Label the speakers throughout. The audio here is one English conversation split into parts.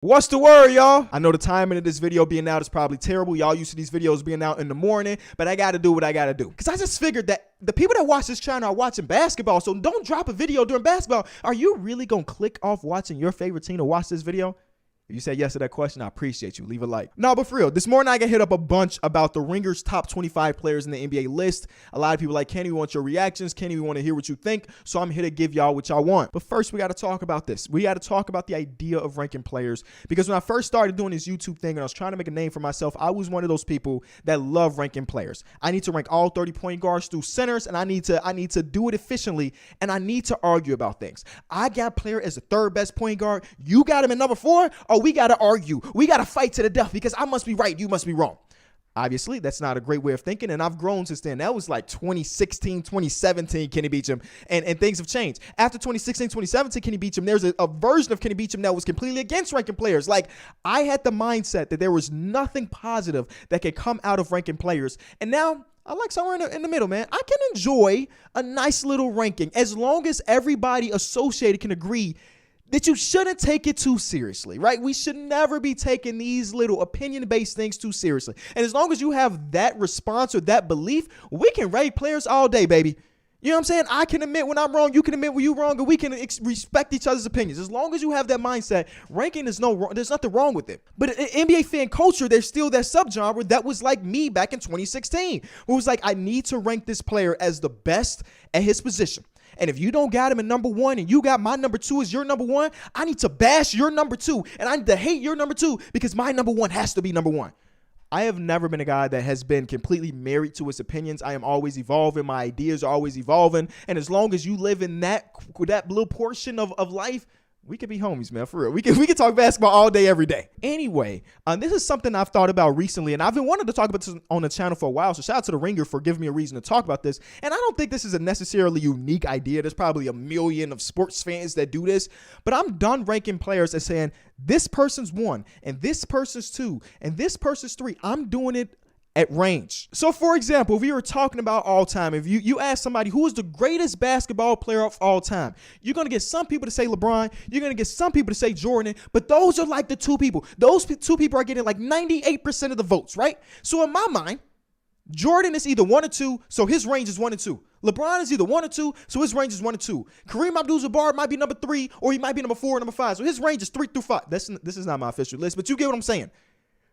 Speaker 1: What's the word, y'all? I know the timing of this video being out is probably terrible. Y'all used to these videos being out in the morning, but I got to do what I got to do. Because I just figured that the people that watch this channel are watching basketball, so don't drop a video during basketball. Are you really going to click off watching your favorite team to watch this video? If you said yes to that question, I appreciate you. Leave a like. No, but for real, this morning I got hit up a bunch about the Ringer's top 25 players in the NBA list. A lot of people like, Kenny, we want your reactions. Kenny, we want to hear what you think. So I'm here to give y'all what y'all want. But first, we got to talk about this. We got to talk about the idea of ranking players. Because when I first started doing this YouTube thing and I was trying to make a name for myself, I was one of those people that love ranking players. I need to rank all 30 point guards through centers, and I need to do it efficiently, and I need to argue about things. I got a player as the third best point guard. You got him at number 4? Or we got to argue. We got to fight to the death because I must be right. You must be wrong. Obviously, that's not a great way of thinking, and I've grown since then. That was like 2016, 2017, Kenny Beecham, and things have changed. After 2016, 2017, Kenny Beecham, there's a version of Kenny Beecham that was completely against ranking players. Like, I had the mindset that there was nothing positive that could come out of ranking players, and now I like somewhere in the middle, man. I can enjoy a nice little ranking as long as everybody associated can agree that you shouldn't take it too seriously, right? We should never be taking these little opinion-based things too seriously. And as long as you have that response or that belief, we can rate players all day, baby. You know what I'm saying? I can admit when I'm wrong, you can admit when you're wrong, and we can respect each other's opinions. As long as you have that mindset, ranking is there's nothing wrong with it. But in NBA fan culture, there's still that subgenre that was like me back in 2016, who was like, I need to rank this player as the best at his position. And if you don't got him at number 1 and you got my number 2 as your number 1, I need to bash your number 2 and I need to hate your number 2 because my number 1 has to be number 1. I have never been a guy that has been completely married to his opinions. I am always evolving. My ideas are always evolving. And as long as you live in that little portion of life, we could be homies, man, for real. We can talk basketball all day, every day. Anyway, this is something I've thought about recently, and I've been wanting to talk about this on the channel for a while, so shout out to the Ringer for giving me a reason to talk about this. And I don't think this is a necessarily unique idea. There's probably a million of sports fans that do this, but I'm done ranking players as saying this person's 1, and this person's 2, and this person's 3. I'm doing it at range. So for example, if we were talking about all time, if you ask somebody who is the greatest basketball player of all time, you're going to get some people to say LeBron, you're going to get some people to say Jordan, but those are like the 2 people. Those 2 people are getting like 98% of the votes, right? So in my mind, Jordan is either 1 or 2, so his range is 1 and 2. LeBron is either 1 or 2, so his range is 1 and 2. Kareem Abdul-Jabbar might be number 3, or he might be number 4 or number 5, so his range is 3 through 5. This is not my official list, but you get what I'm saying.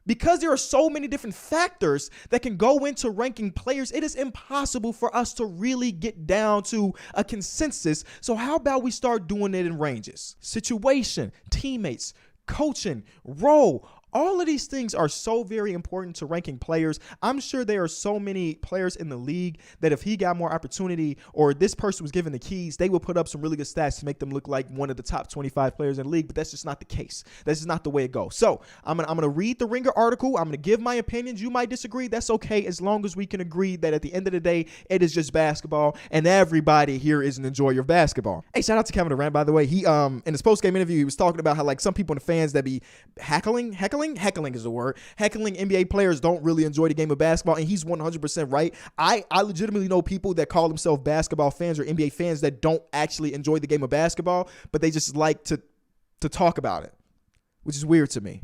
Speaker 1: Because there are so many different factors that can go into ranking players, it is impossible for us to really get down to a consensus. So how about we start doing it in ranges? Situation, teammates, coaching, role. All of these things are so very important to ranking players. I'm sure there are so many players in the league that if he got more opportunity or this person was given the keys, they would put up some really good stats to make them look like one of the top 25 players in the league, but that's just not the case. That's just not the way it goes. So I'm gonna read the Ringer article. I'm going to give my opinions. You might disagree. That's okay, as long as we can agree that at the end of the day, it is just basketball and everybody here is an enjoyer of basketball. Hey, shout out to Kevin Durant, by the way. He in his post-game interview, he was talking about how like some people in the fans that be heckling is the word. Heckling NBA players don't really enjoy the game of basketball, and he's 100% right. I legitimately know people that call themselves basketball fans or NBA fans that don't actually enjoy the game of basketball, but they just like to talk about it, which is weird to me.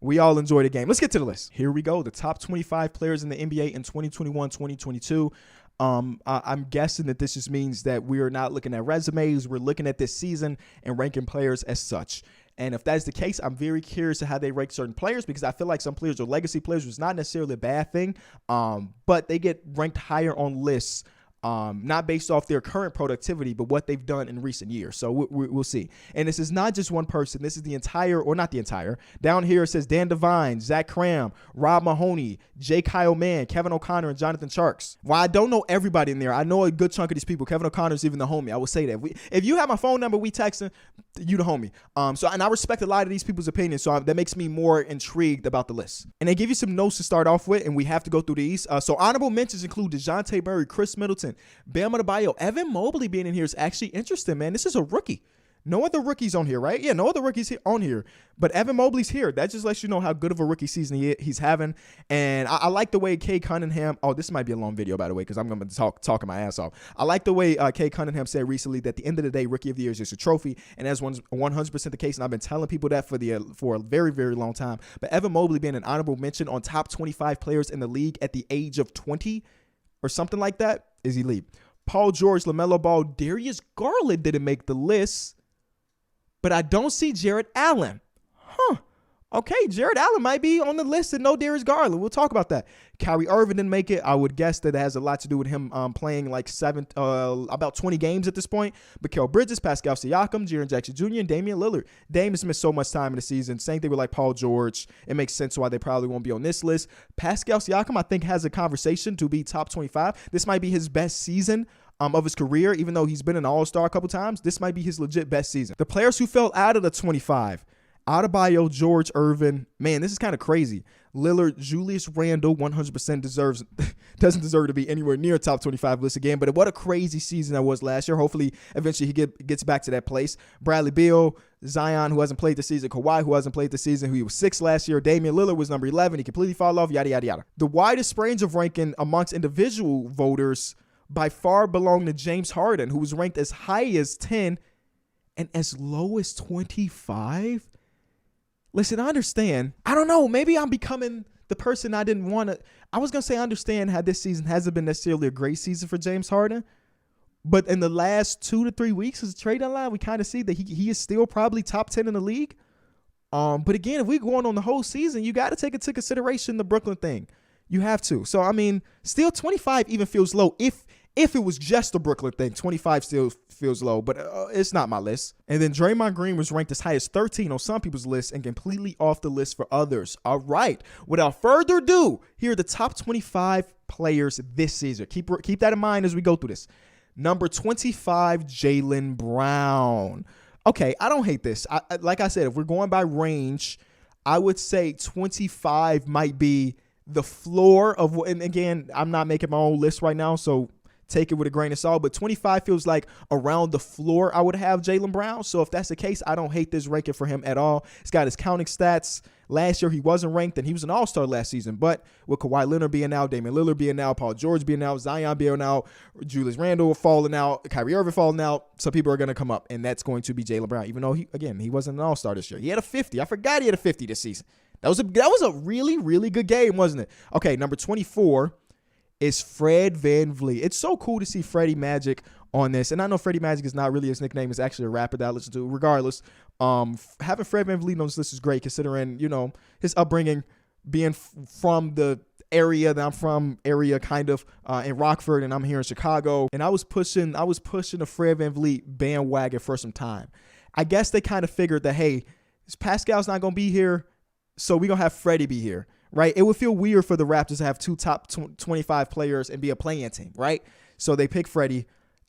Speaker 1: We all enjoy the game. Let's get to the list. Here we go. The top 25 players in the NBA in 2021-2022. I'm guessing that this just means that we are not looking at resumes. We're looking at this season and ranking players as such. And if that's the case, I'm very curious to how they rank certain players, because I feel like some players are legacy players, which is not necessarily a bad thing, but they get ranked higher on lists, not based off their current productivity, but what they've done in recent years. So we'll see. And this is not just one person. This is the entire, or not the entire. Down here it says Dan Devine, Zach Cram, Rob Mahoney, J. Kyle Mann, Kevin O'Connor, and Jonathan Sharks. While I don't know everybody in there, I know a good chunk of these people. Kevin O'Connor is even the homie. I will say that. If you have my phone number, we texting, you the homie. And I respect a lot of these people's opinions, so that makes me more intrigued about the list. And they give you some notes to start off with, and we have to go through these. So honorable mentions include DeJounte Murray, Chris Middleton, Bam Adebayo. Evan Mobley being in here is actually interesting, man. This is a rookie. No other rookies on here, right? Yeah, no other rookies on here. But Evan Mobley's here. That just lets you know how good of a rookie season he's having. And I like the way Kay Cunningham. Oh, this might be a long video, by the way, because I'm going to talking my ass off. I like the way Kay Cunningham said recently that at the end of the day, Rookie of the Year is just a trophy. And that's 100% the case. And I've been telling people that for a very, very long time. But Evan Mobley being an honorable mention on top 25 players in the league at the age of 20 or something like that is elite. Paul George, LaMelo Ball, Darius Garland didn't make the list. But I don't see Jared Allen. Okay, Jared Allen might be on the list and no Darius Garland. We'll talk about that. Kyrie Irving didn't make it. I would guess that it has a lot to do with him playing like about 20 games at this point. Mikal Bridges, Pascal Siakam, Jaren Jackson Jr., and Damian Lillard. Dame has missed so much time in the season. Same thing with like Paul George. It makes sense why they probably won't be on this list. Pascal Siakam, I think, has a conversation to be top 25. This might be his best season of his career, even though he's been an all-star a couple times. This might be his legit best season. The players who fell out of the 25, Adebayo, George, Irvin. Man, this is kind of crazy. Lillard, Julius Randle, 100% doesn't deserve to be anywhere near top 25 list again. But what a crazy season that was last year. Hopefully, eventually he gets back to that place. Bradley Beal, Zion, who hasn't played this season. Kawhi, who hasn't played this season, who he was 6 last year. Damian Lillard was number 11. He completely fell off, yada, yada, yada. The widest range of ranking amongst individual voters by far belonged to James Harden, who was ranked as high as 10 and as low as 25. Listen, I understand. I don't know. Maybe I'm becoming the person I didn't want to. I was going to say I understand how this season hasn't been necessarily a great season for James Harden. But in the last 2 to 3 weeks as a trade deadline, we kind of see that he is still probably top 10 in the league. But again, if we're going on the whole season, you got to take into consideration the Brooklyn thing. You have to. So, I mean, still 25 even feels low. If it was just the Brooklyn thing, 25 still feels low, but it's not my list. And then Draymond Green was ranked as high as 13 on some people's list and completely off the list for others. All right. Without further ado, here are the top 25 players this season. Keep that in mind as we go through this. Number 25, Jaylen Brown. Okay, I don't hate this. Like I said, if we're going by range, I would say 25 might be the floor of what, and again, I'm not making my own list right now, so take it with a grain of salt, but 25 feels like around the floor I would have Jaylen Brown. So if that's the case, I don't hate this ranking for him at all. He's got his counting stats. Last year, he wasn't ranked, and he was an all-star last season. But with Kawhi Leonard being out, Damian Lillard being out, Paul George being out, Zion being out, Julius Randle falling out, Kyrie Irving falling out, some people are going to come up, and that's going to be Jaylen Brown, even though, he wasn't an all-star this year. He had a 50. I forgot he had a 50 this season. That was a really, really good game, wasn't it? Okay, number 24 is Fred VanVleet. It's so cool to see Freddie Magic on this. And I know Freddie Magic is not really his nickname. It's actually a rapper that I listen to. Regardless, having Fred VanVleet on this list is great considering, his upbringing being from the area that I'm from, kind of in Rockford, and I'm here in Chicago. And I was pushing the Fred VanVleet bandwagon for some time. I guess they kind of figured that, hey, Pascal's not going to be here, so we're going to have Freddie be here. Right? It would feel weird for the Raptors to have 2 top 25 players and be a play-in team, right? So they pick Freddie,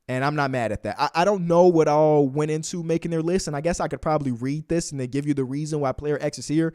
Speaker 1: and I'm not mad at that. I don't know what all went into making their list, and I guess I could probably read this and then give you the reason why player X is here,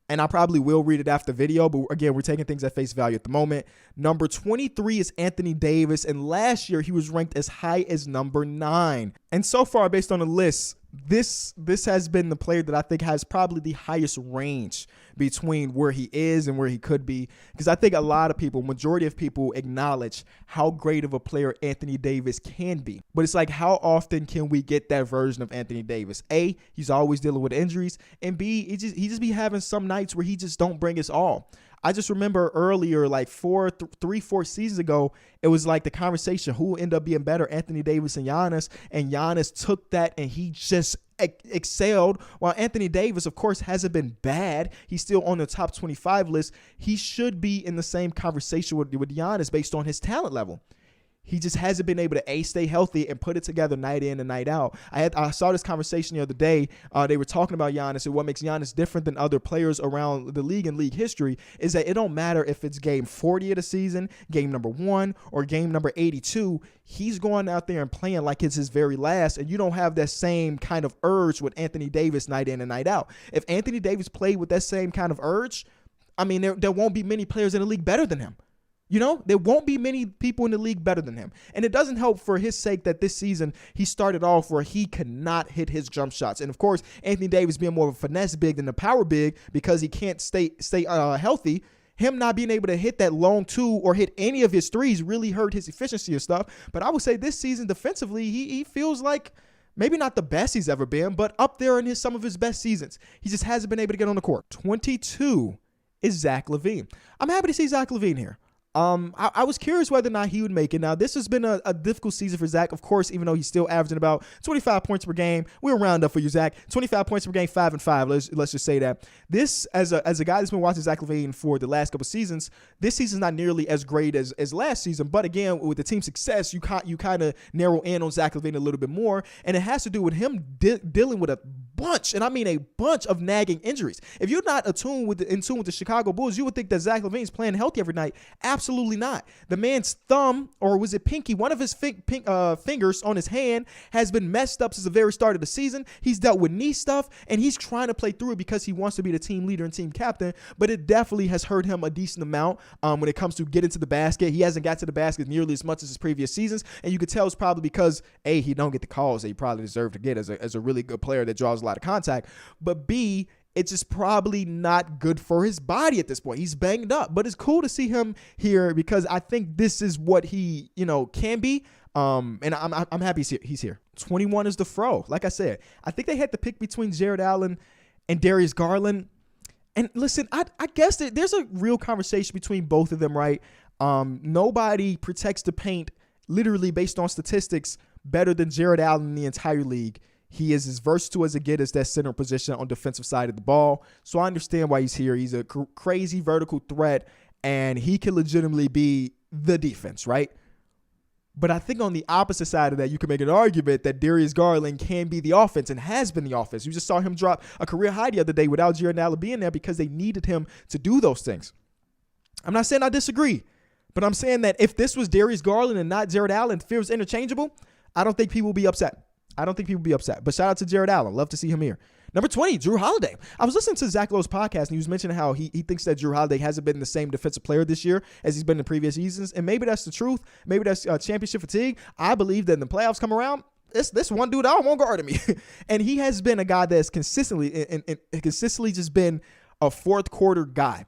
Speaker 1: and I probably will read it after the video, but again, we're taking things at face value at the moment. Number 23 is Anthony Davis, and last year he was ranked as high as number 9. And so far, based on the list, this has been the player that I think has probably the highest range between where he is and where he could be, because I think a lot of people, majority of people, acknowledge how great of a player Anthony Davis can be. But it's like, how often can we get that version of Anthony Davis? A, he's always dealing with injuries, and B, he just be having some nights where he just don't bring his all. I just remember earlier, like 4 seasons ago, it was like the conversation, who will end up being better, Anthony Davis and Giannis? And Giannis took that and he just excelled, while Anthony Davis, of course, hasn't been bad. He's still on the top 25 list. He should be in the same conversation with Giannis based on his talent level. He just hasn't been able to stay healthy and put it together night in and night out. I saw this conversation the other day. They were talking about Giannis, and what makes Giannis different than other players around the league and league history is that it don't matter if it's game 40 of the season, game number 1, or game number 82. He's going out there and playing like it's his very last, and you don't have that same kind of urge with Anthony Davis night in and night out. If Anthony Davis played with that same kind of urge, I mean, there won't be many players in the league better than him. You know, there won't be many people in the league better than him. And it doesn't help for his sake that this season he started off where he could not hit his jump shots. And of course, Anthony Davis being more of a finesse big than a power big because he can't stay healthy. Him not being able to hit that long two or hit any of his threes really hurt his efficiency and stuff. But I would say this season defensively, he feels like maybe not the best he's ever been, but up there in some of his best seasons. He just hasn't been able to get on the court. 22 is Zach LaVine. I'm happy to see Zach LaVine here. I was curious whether or not he would make it. Now, this has been a difficult season for Zach, of course, even though he's still averaging about 25 points per game. We'll round up for you, Zach. 25 points per game, 5-5. Let's just say that. This, as a guy that's been watching Zach LaVine for the last couple seasons, this season's not nearly as great as last season. But again, with the team's success, you kind of narrow in on Zach LaVine a little bit more. And it has to do with him dealing with a bunch, and I mean a bunch of nagging injuries. If you're not in tune with the Chicago Bulls, you would think that Zach LaVine's playing healthy every night. Absolutely not. The man's thumb, or was it pinky, one of his fingers on his hand has been messed up since the very start of the season. He's dealt with knee stuff, and he's trying to play through it because he wants to be the team leader and team captain, but it definitely has hurt him a decent amount when it comes to getting to the basket. He hasn't got to the basket nearly as much as his previous seasons, and you could tell it's probably because, A, he don't get the calls that he probably deserved to get as a really good player that draws a lot of contact, but B, it's just probably not good for his body at this point. He's banged up, but it's cool to see him here because I think this is what he, can be. And I'm happy he's here. 21 is the fro. Like I said, I think they had to pick between Jared Allen and Darius Garland. And listen, I guess there's a real conversation between both of them, right? Nobody protects the paint literally based on statistics better than Jared Allen in the entire league. He is as versatile as it gets as that center position on defensive side of the ball. So I understand why he's here. He's a crazy vertical threat, and he can legitimately be the defense, right? But I think on the opposite side of that, you can make an argument that Darius Garland can be the offense and has been the offense. You just saw him drop a career high the other day without Jared Allen being there because they needed him to do those things. I'm not saying I disagree, but I'm saying that if this was Darius Garland and not Jared Allen, if it was interchangeable, I don't think people would be upset. But shout out to Jared Allen. Love to see him here. Number 20, Jrue Holiday. I was listening to Zach Lowe's podcast, and he was mentioning how he thinks that Jrue Holiday hasn't been the same defensive player this year as he's been in previous seasons. And maybe that's the truth. Maybe that's championship fatigue. I believe that in the playoffs come around, this one dude, I don't want guarding me. And he has been a guy that's consistently just been a fourth quarter guy.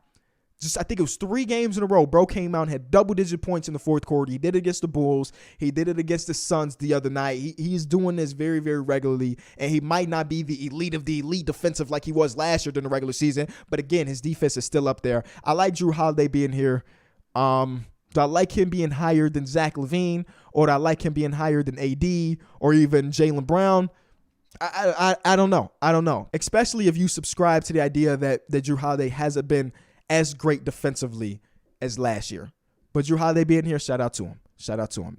Speaker 1: I think it was 3 games in a row. Bro came out and had double-digit points in the fourth quarter. He did it against the Bulls. He did it against the Suns the other night. He's doing this very, very regularly, and he might not be the elite of the elite defensive like he was last year during the regular season, but again, his defense is still up there. I like Jrue Holiday being here. Do I like him being higher than Zach LaVine, or do I like him being higher than AD or even Jaylen Brown? I don't know. Especially if you subscribe to the idea that Jrue Holiday hasn't been as great defensively as last year. But Jrue Holiday being here, shout out to him.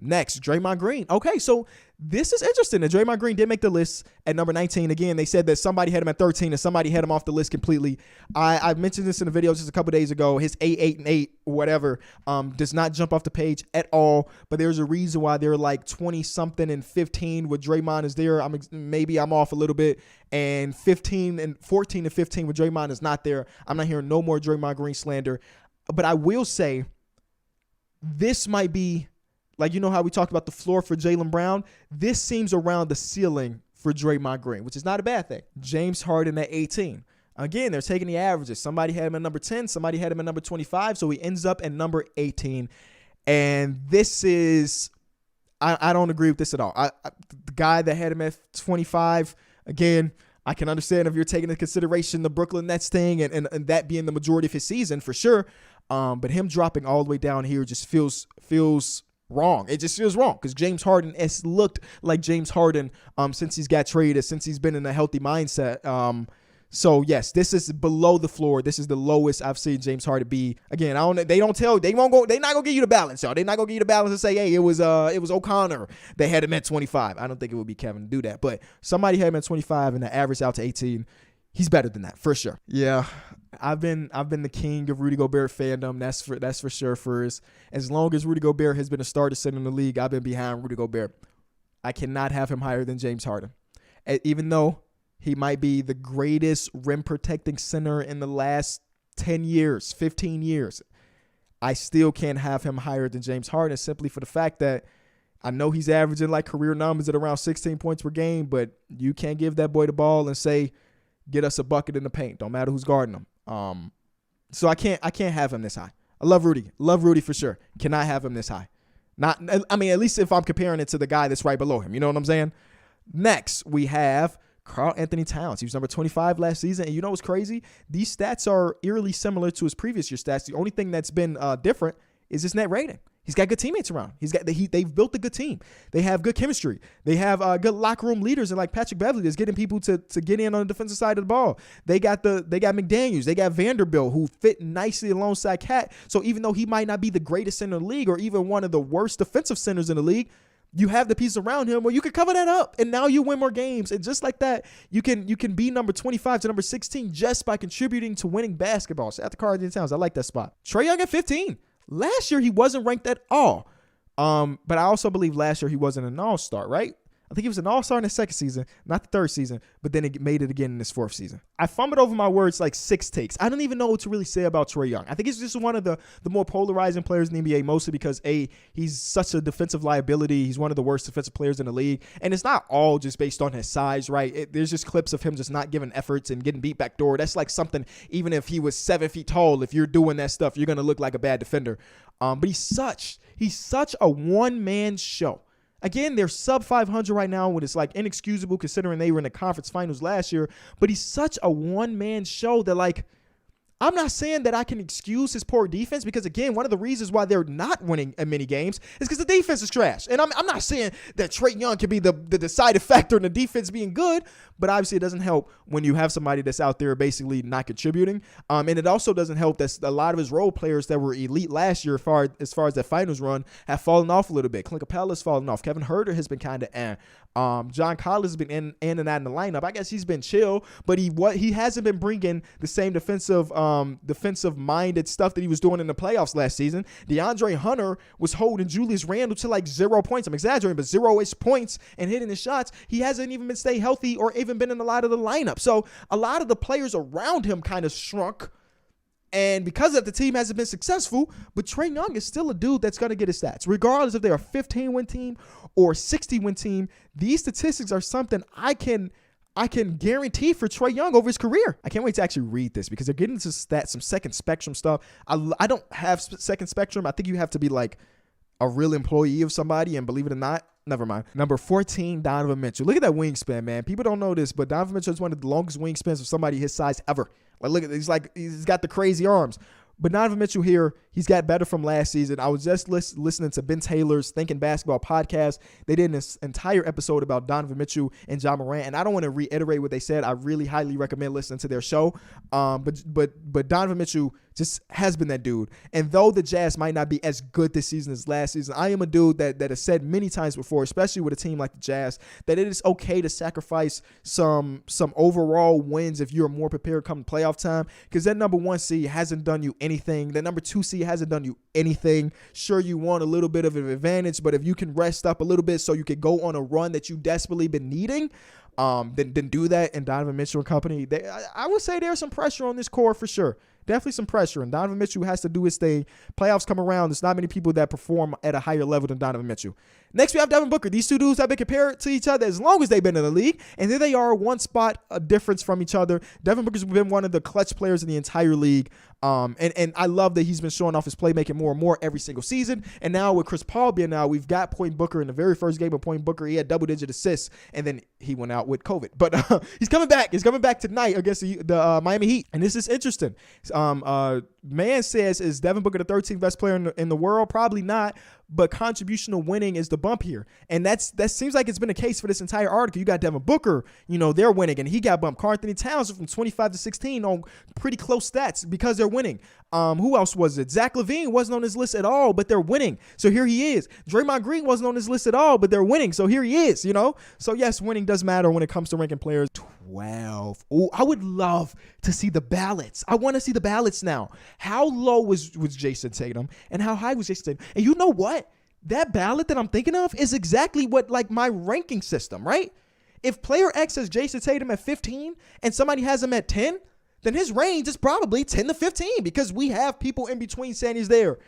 Speaker 1: Next, Draymond Green. Okay, so this is interesting. And Draymond Green did make the list at number 19. Again, they said that somebody had him at 13 and somebody had him off the list completely. I mentioned this in a video just a couple days ago. His 8-8-8 or whatever does not jump off the page at all. But there's a reason why they're like 20-something and 15 with Draymond is there. Maybe I'm off a little bit. And 14 and 15 with Draymond is not there. I'm not hearing no more Draymond Green slander. But I will say this might be, like, you know how we talked about the floor for Jaylen Brown? This seems around the ceiling for Draymond Green, which is not a bad thing. James Harden at 18. Again, they're taking the averages. Somebody had him at number 10. Somebody had him at number 25. So he ends up at number 18. And this is, I don't agree with this at all. The guy that had him at 25, again, I can understand if you're taking into consideration the Brooklyn Nets thing and that being the majority of his season for sure. But him dropping all the way down here just feels wrong. It just feels wrong because James Harden has looked like James Harden since he's got traded, since he's been in a healthy mindset. So yes, this is below the floor. This is the lowest I've seen James Harden be. Again, they're not gonna give you the balance, y'all. They're not gonna give you the balance and say, hey, it was O'Connor. They had him at 25. I don't think it would be Kevin to do that, but somebody had him at 25 and the average out to 18. He's better than that for sure. Yeah. I've been the king of Rudy Gobert fandom. That's for sure. For as long as Rudy Gobert has been a starter center in the league, I've been behind Rudy Gobert. I cannot have him higher than James Harden, even though he might be the greatest rim protecting center in the last 10 years, 15 years. I still can't have him higher than James Harden simply for the fact that I know he's averaging like career numbers at around 16 points per game, but you can't give that boy the ball and say, get us a bucket in the paint. Don't matter who's guarding him. So I can't have him this high. I love Rudy. Love Rudy for sure. Cannot have him this high. At least if I'm comparing it to the guy that's right below him. You know what I'm saying? Next, we have Karl Anthony Towns. He was number 25 last season. And you know what's crazy? These stats are eerily similar to his previous year stats. The only thing that's been different is his net rating. He's got good teammates around. They've built a good team. They have good chemistry. They have good locker room leaders, and like Patrick Beverley is getting people to get in on the defensive side of the ball. They got McDaniels. They got Vanderbilt, who fit nicely alongside Cat. So even though he might not be the greatest center in the league or even one of the worst defensive centers in the league, you have the piece around him where you can cover that up, and now you win more games. And just like that, you can be number 25 to number 16 just by contributing to winning basketball. So at the Karl Anthony Towns, I like that spot. Trae Young at 15. Last year, he wasn't ranked at all. But I also believe last year he wasn't an all-star, right? I think he was an all-star in the second season, not the third season, but then he made it again in his fourth season. I fumbled over my words like 6 takes. I don't even know what to really say about Trae Young. I think he's just one of the more polarizing players in the NBA, mostly because, he's such a defensive liability. He's one of the worst defensive players in the league. And it's not all just based on his size, right? There's just clips of him just not giving efforts and getting beat backdoor. That's like something, even if he was 7 feet tall, if you're doing that stuff, you're going to look like a bad defender. But he's such a one-man show. Again, they're sub 500 right now, when it's like inexcusable considering they were in the conference finals last year. But he's such a one-man show that, like, I'm not saying that I can excuse his poor defense because, again, one of the reasons why they're not winning in many games is because the defense is trash. And I'm not saying that Trae Young can be the deciding factor in the defense being good, but obviously it doesn't help when you have somebody that's out there basically not contributing. And it also doesn't help that a lot of his role players that were elite last year as far as that finals run have fallen off a little bit. Clint Capella's fallen off. Kevin Huerter has been kind of John Collins has been in and out in the lineup. I guess he's been chill, but he hasn't been bringing the same defensive-minded stuff that he was doing in the playoffs last season. DeAndre Hunter was holding Julius Randle to like 0 points. I'm exaggerating, but 0-ish points and hitting his shots. He hasn't even been stay healthy or even been in a lot of the lineup. So a lot of the players around him kind of shrunk. And because of that, the team hasn't been successful, but Trae Young is still a dude that's going to get his stats. Regardless if they're a 15-win team or a 60-win team, these statistics are something I can guarantee for Trae Young over his career. I can't wait to actually read this because they're getting into some second spectrum stuff. I don't have second spectrum. I think you have to be like a real employee of somebody, and believe it or not, never mind. Number 14, Donovan Mitchell. Look at that wingspan, man. People don't know this, but Donovan Mitchell is one of the longest wingspans of somebody his size ever. Like, look at he's got the crazy arms. But Donovan Mitchell here, he's got better from last season. I was just listening to Ben Taylor's Thinking Basketball podcast. They did an entire episode about Donovan Mitchell and Ja Morant, and I don't want to reiterate what they said. I really highly recommend listening to their show. But Donovan Mitchell just has been that dude. And though the Jazz might not be as good this season as last season, I am a dude that has said many times before, especially with a team like the Jazz, that it is okay to sacrifice some overall wins if you're more prepared come playoff time, because that number 1 seed hasn't done you anything. The number 2 seed hasn't done you anything. Sure, you want a little bit of an advantage, but if you can rest up a little bit so you can go on a run that you desperately been needing, then do that. And Donovan Mitchell and company, I would say there's some pressure on this core for sure. Definitely some pressure, and Donovan Mitchell has to do his thing. Playoffs come around. There's not many people that perform at a higher level than Donovan Mitchell. Next, we have Devin Booker. These two dudes have been compared to each other as long as they've been in the league, and there they are, one spot a difference from each other. Devin Booker's been one of the clutch players in the entire league, and I love that he's been showing off his playmaking more and more every single season. And now with Chris Paul being out, we've got Point Booker in the very first game of Point Booker. He had double-digit assists, and then he went out with COVID. But he's coming back. He's coming back tonight against the Miami Heat, and this is interesting. Man says, is Devin Booker the 13th best player in the world? Probably not, but contributional winning is the bump here. And that seems like it's been the case for this entire article. You got Devin Booker, they're winning, and he got bumped. Karl Anthony Towns from 25 to 16 on pretty close stats because they're winning. Who else was it? Zach LaVine wasn't on this list at all, but they're winning. So here he is. Draymond Green wasn't on this list at all, but they're winning. So here he is, So yes, winning does matter when it comes to ranking players. 12. Oh, I would love to see the ballots. I want to see the ballots now. How low was Jason Tatum and how high was Jason Tatum? And you know what? That ballot that I'm thinking of is exactly what like my ranking system, right? If player X has Jason Tatum at 15 and somebody has him at 10, then his range is probably 10 to 15 because we have people in between saying he's there.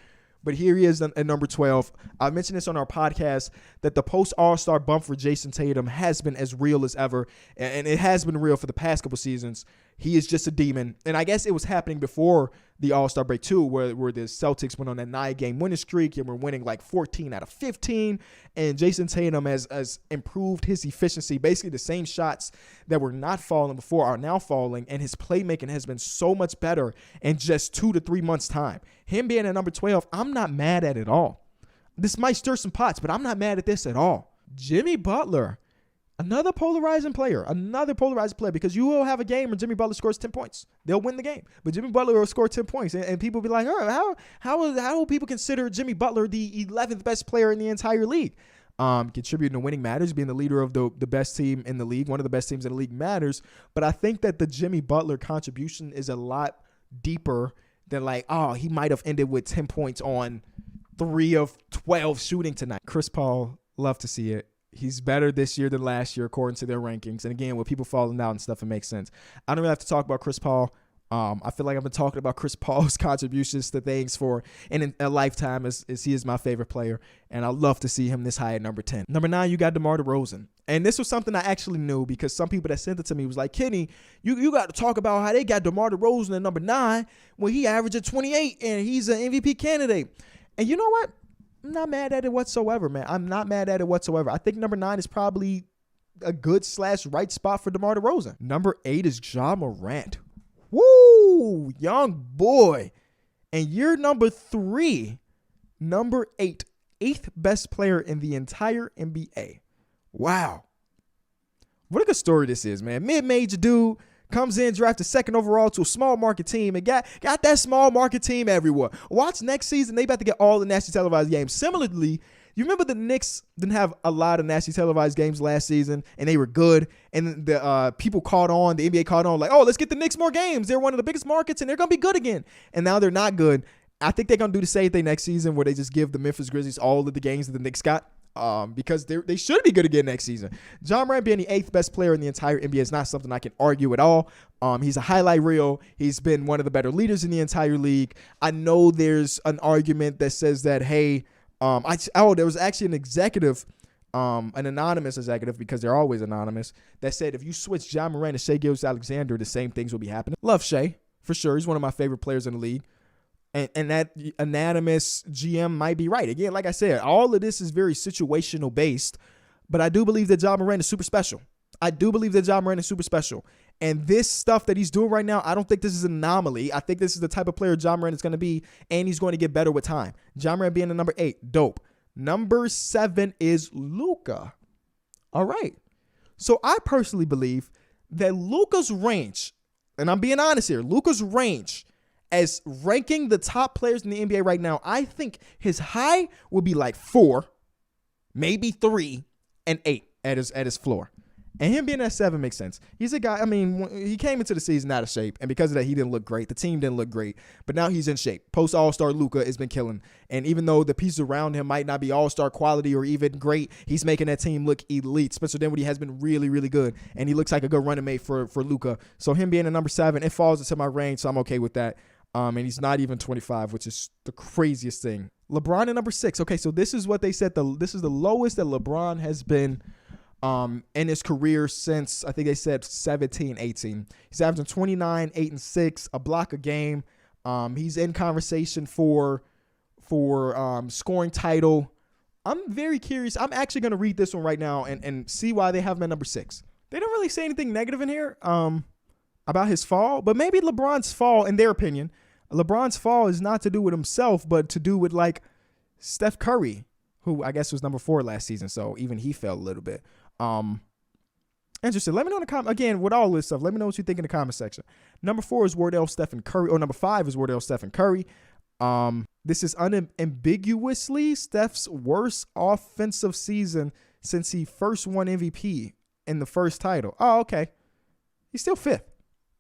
Speaker 1: But here he is at number 12. I mentioned this on our podcast that the post-All-Star bump for Jason Tatum has been as real as ever, and it has been real for the past couple seasons. He is just a demon, and I guess it was happening before the All-Star break too, where the Celtics went on that 9-game winning streak and were winning like 14 out of 15, and Jason Tatum has improved his efficiency. Basically, the same shots that were not falling before are now falling, and his playmaking has been so much better in just 2 to 3 months' time. Him being at number 12, I'm not mad at it all. This might stir some pots, but I'm not mad at this at all. Jimmy Butler. Another polarizing player, because you will have a game where Jimmy Butler scores 10 points. They'll win the game. But Jimmy Butler will score 10 points. And people will be like, how will people consider Jimmy Butler the 11th best player in the entire league? Contributing to winning matters. Being the leader of the best team in the league, one of the best teams in the league matters. But I think that the Jimmy Butler contribution is a lot deeper than like, he might have ended with 10 points on 3 of 12 shooting tonight. Chris Paul, love to see it. He's better this year than last year, according to their rankings. And again, with people falling out and stuff, it makes sense. I don't really have to talk about Chris Paul. I feel like I've been talking about Chris Paul's contributions to things for in a lifetime as he is my favorite player. And I love to see him this high at number 10. Number 9, you got DeMar DeRozan. And this was something I actually knew because some people that sent it to me was like, Kenny, you got to talk about how they got DeMar DeRozan at number 9 when he averaged at 28 and he's an MVP candidate. And you know what? I'm not mad at it whatsoever, man. I'm not mad at it whatsoever. I think number 9 is probably a good / right spot for DeMar DeRozan. Number 8 is Ja Morant. Woo! Young boy. And you're number 3. Number 8. 8th best player in the entire NBA. Wow. What a good story this is, man. Mid-major dude. Comes in, drafted 2nd overall to a small market team and got that small market team everywhere. Watch next season. They about to get all the nationally televised games. Similarly, you remember the Knicks didn't have a lot of nationally televised games last season and they were good. And the people caught on, the NBA caught on like, let's get the Knicks more games. They're one of the biggest markets and they're going to be good again. And now they're not good. I think they're going to do the same thing next season where they just give the Memphis Grizzlies all of the games that the Knicks got. Because they should be good again next season. Ja Morant being the 8th best player in the entire NBA is not something I can argue at all. He's a highlight reel. He's been one of the better leaders in the entire league. I know there's an argument that says that, hey, there was actually an executive, an anonymous executive, because they're always anonymous, that said if you switch Ja Morant to Shai Gilgeous-Alexander, the same things will be happening. Love Shai, for sure. He's one of my favorite players in the league. And that anonymous GM might be right. Again, like I said, all of this is very situational based, but I do believe that Ja Morant is super special. And this stuff that he's doing right now, I don't think this is an anomaly. I think this is the type of player Ja Morant is going to be, and he's going to get better with time. Ja Morant being the number 8, dope. Number 7 is Luka. All right. So I personally believe that Luka's range, and I'm being honest here, Luka's range as ranking the top players in the NBA right now, I think his high will be like 4, maybe 3, and 8 at his floor. And him being at 7 makes sense. He's a guy, I mean, he came into the season out of shape, and because of that, he didn't look great. The team didn't look great, but now he's in shape. Post-All-Star Luka has been killing. And even though the pieces around him might not be All-Star quality or even great, he's making that team look elite. Spencer Dinwiddie has been really, really good, and he looks like a good running mate for Luka. So him being at number 7, it falls into my range, so I'm okay with that. And he's not even 25, which is the craziest thing. LeBron at number 6. Okay, so this is what they said. This is the lowest that LeBron has been in his career since, I think they said 17, 18. He's averaging 29, 8, and 6, a block a game. He's in conversation for scoring title. I'm very curious. I'm actually going to read this one right now and see why they have him at number 6. They don't really say anything negative in here about his fall, but maybe LeBron's fall, in their opinion, LeBron's fall is not to do with himself, but to do with like Steph Curry, who I guess was number 4 last season. So even he fell a little bit. Interesting. Let me know in the comment again with all this stuff. Let me know what you think in the comment section. Number 4 is Wardell, Stephen Curry, or number 5 is Wardell, Stephen Curry. This is unambiguously Steph's worst offensive season since he first won MVP in the first title. Oh, okay. He's still 5th.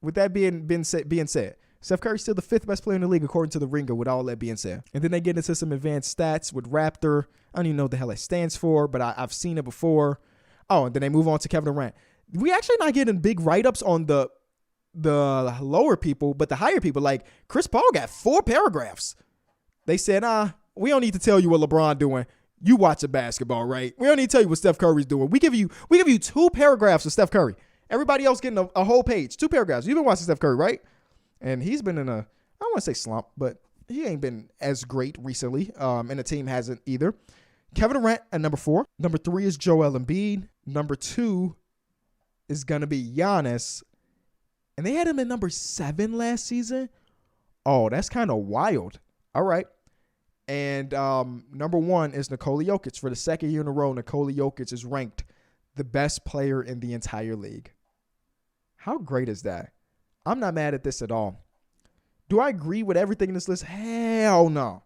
Speaker 1: With that being said, Steph Curry's still the 5th best player in the league according to the Ringer, with all that being said. And then they get into some advanced stats with Raptor. I don't even know what the hell it stands for, but I've seen it before. Oh, and then they move on to Kevin Durant. We actually not getting big write-ups on the lower people, but the higher people. Like Chris Paul got 4 paragraphs. They said, we don't need to tell you what LeBron doing. You watch a basketball, right? We don't need to tell you what Steph Curry's doing. We give you 2 paragraphs of Steph Curry. Everybody else getting a whole page, 2 paragraphs. You've been watching Steph Curry, right? And he's been in I don't want to say slump, but he ain't been as great recently. And the team hasn't either. Kevin Durant at number 4. Number 3 is Joel Embiid. Number 2 is going to be Giannis. And they had him at number 7 last season. Oh, that's kind of wild. All right. And number 1 is Nikola Jokic. For the second year in a row, Nikola Jokic is ranked the best player in the entire league. How great is that? I'm not mad at this at all. Do I agree with everything in this list? Hell no.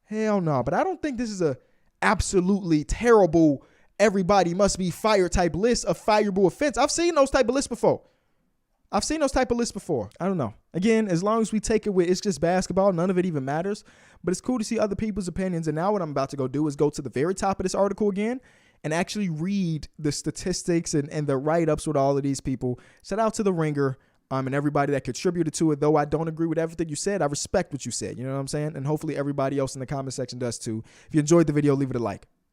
Speaker 1: Hell no. But I don't think this is a absolutely terrible, everybody must be fired type list of fireable offense. I've seen those type of lists before. I don't know. Again, as long as we take it with it's just basketball, none of it even matters. But it's cool to see other people's opinions. And now what I'm about to go do is go to the very top of this article again and actually read the statistics and the write-ups with all of these people. Shout out to The Ringer and everybody that contributed to it. Though I don't agree with everything you said, I respect what you said. You know what I'm saying? And hopefully everybody else in the comment section does too. If you enjoyed the video, leave it a like.